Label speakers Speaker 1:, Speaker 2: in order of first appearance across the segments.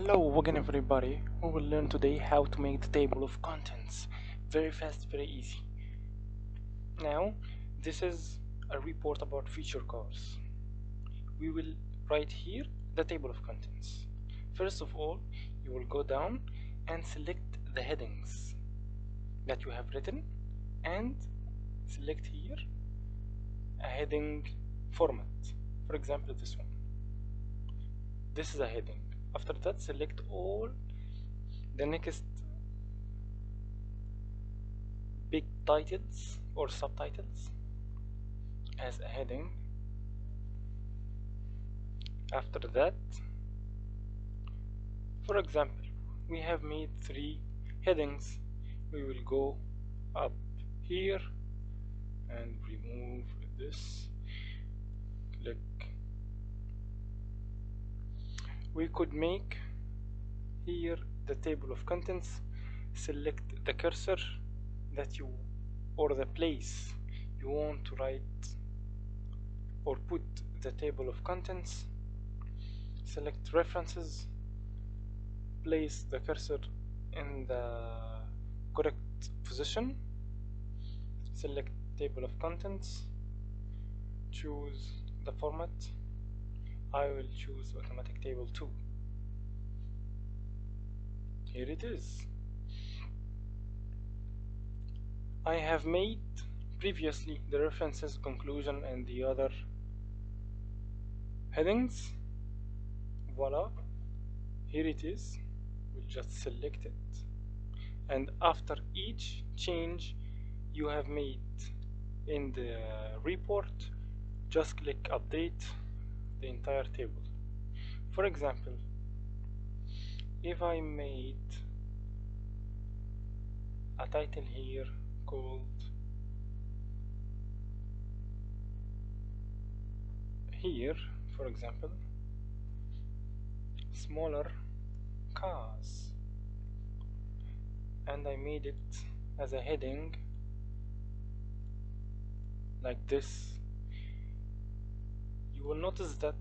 Speaker 1: Hello again everybody. We will learn today how to make the table of contents. Very fast, very easy. Now, this is a report about future cars. We will write here the table of contents. First of all, you will go down and select the headings that you have written and select here a heading format. For example, this one. This is a heading. After that, select all the next big titles or subtitles as a heading. After that, for example, we have made 3 headings. We will go up here and remove this. Click. We could make here the table of contents. Select the cursor that you or the place you want to write or put the table of contents. Select references, place the cursor in the correct position, select table of contents, choose the format. I will choose automatic table 2. Here it is. I have made previously the references, conclusion and the other headings. Voila, here it is. We'll just select it, and after each change you have made in the report, just click update the entire table. For example, if I made a title here called here, for example, smaller cars, and I made it as a heading like this, you will notice that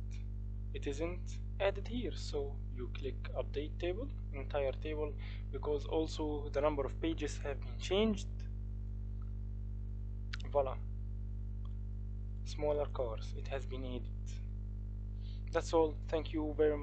Speaker 1: it isn't added here. So you click update table, entire table, because also the number of pages have been changed. Voila, smaller cars, it has been added. That's all. Thank you very much.